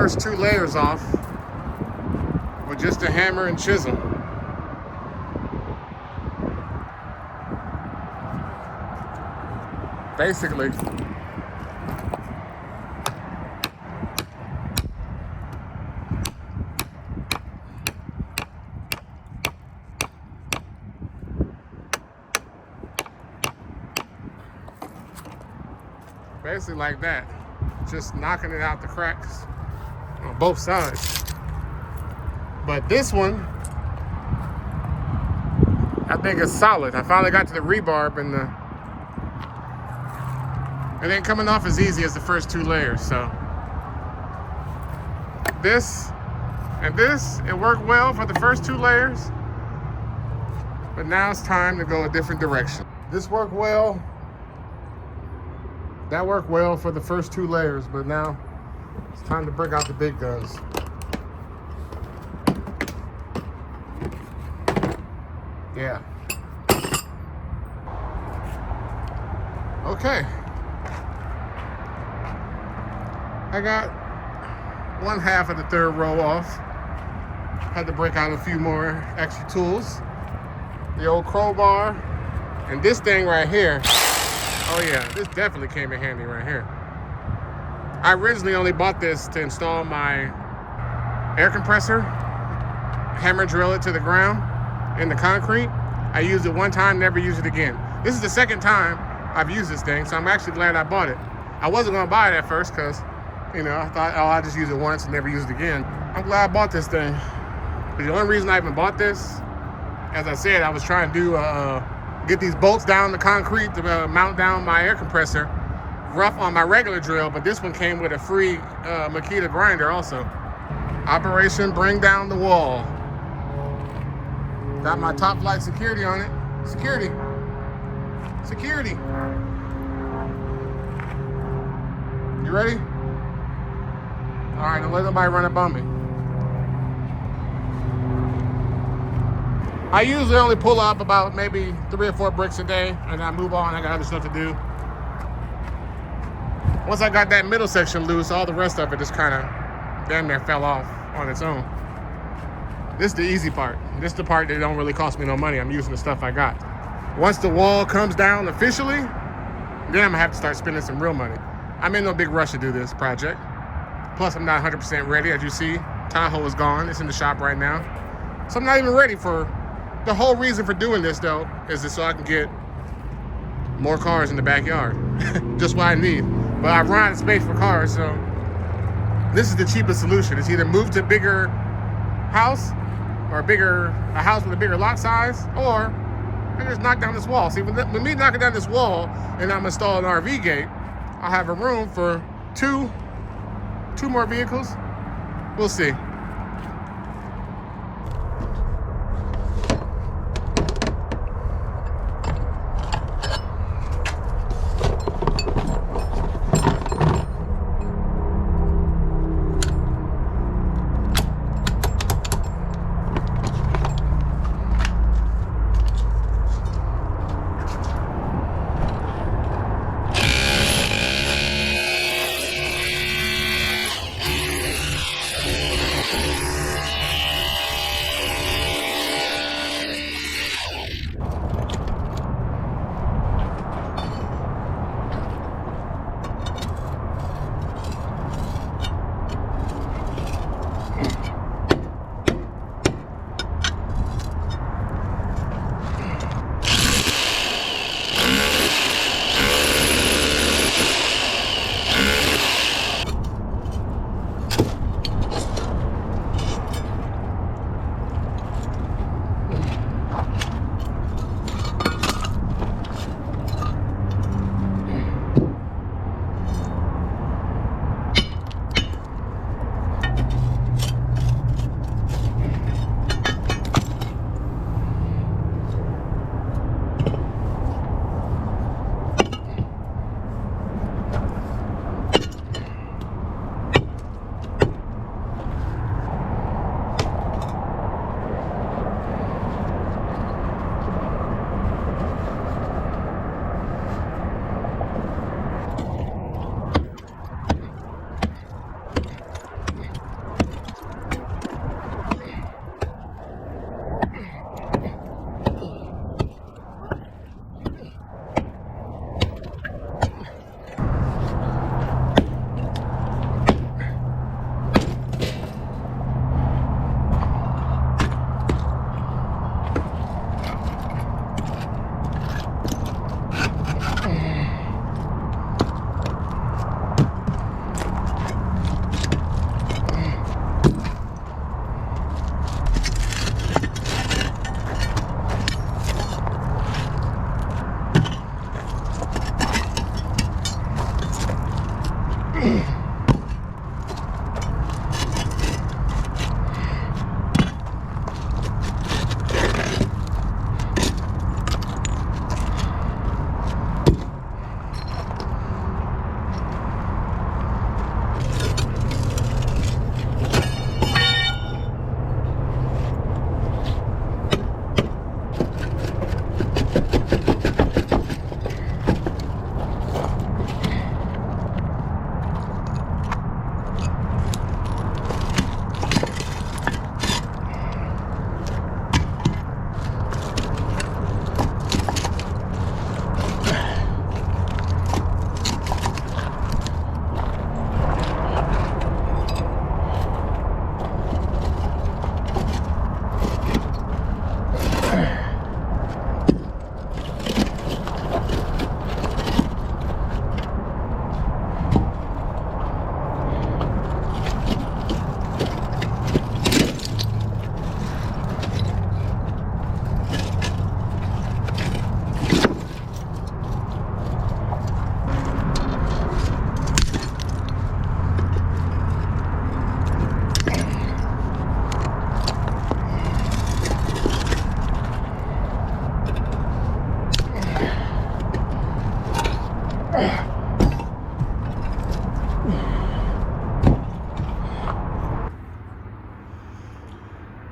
first 2 layers off with just a hammer and chisel. Basically, like that, just knocking it out the cracks on both sides. But this one, I think is solid. I finally got to the rebarb, and it ain't coming off as easy as the first 2 layers. So this and this, it worked well for the first 2 layers, but now it's time to go a different direction. This worked well. That worked well for the first 2 layers, but now it's time to break out the big guns. Yeah. Okay. I got 1/2 of the 3rd row off. Had to break out a few more extra tools. The old crowbar, and this thing right here. Oh yeah, this definitely came in handy right here. I originally only bought this to install my air compressor, hammer drill it to the ground in the concrete. I used it one time, never used it again. This is the 2nd time I've used this thing, so I'm actually glad I bought it. I wasn't gonna buy it at first because, you know, I thought, oh, I'll just use it once and never use it again. I'm glad I bought this thing. But the only reason I even bought this, as I said, I was trying to do get these bolts down the concrete to mount down my air compressor rough on my regular drill, but this one came with a free Makita grinder also. Operation Bring Down the Wall. Got my top flight security on it. Security. Security. You ready? All right, don't let nobody run up on me. I usually only pull up about maybe 3 or 4 bricks a day, and I move on. I got other stuff to do. Once I got that middle section loose, all the rest of it just kind of damn near fell off on its own. This is the easy part. This is the part that don't really cost me no money. I'm using the stuff I got. Once the wall comes down officially, then I'm gonna have to start spending some real money. I'm in no big rush to do this project. Plus, I'm not 100% ready. As you see, Tahoe is gone. It's in the shop right now. So I'm not even ready for. The whole reason for doing this, though, is so I can get more cars in the backyard. Just what I need. But I've run out of space for cars, so this is the cheapest solution. It's either move to a bigger house, or a house with a bigger lot size, or I just knock down this wall. See, with me knocking down this wall and I'm installing an RV gate, I'll have a room for two more vehicles. We'll see.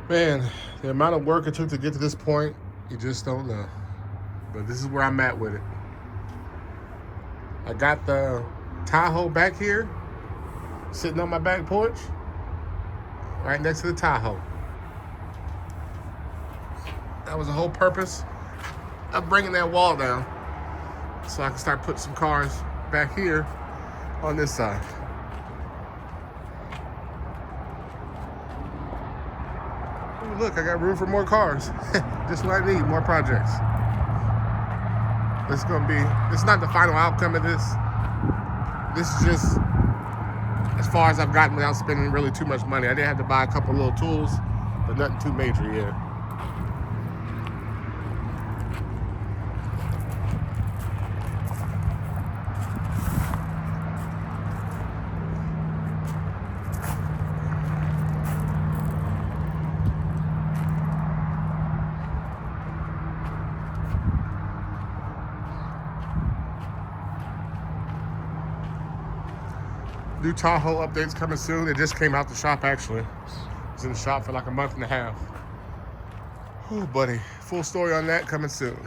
Man, the amount of work it took to get to this point, you just don't know. But this is where I'm at with it. I got the Tahoe back here, sitting on my back porch, right next to the Tahoe. That was the whole purpose of bringing that wall down, so I can start putting some cars back here on this side. Ooh, look, I got room for more cars. Just what I need, more projects. This is not the final outcome of this. This is just as far as I've gotten without spending really too much money. I did have to buy a couple little tools, but nothing too major yet. New Tahoe updates coming soon. It just came out the shop, actually. It was in the shop for like a month and a half. Oh, buddy. Full story on that coming soon.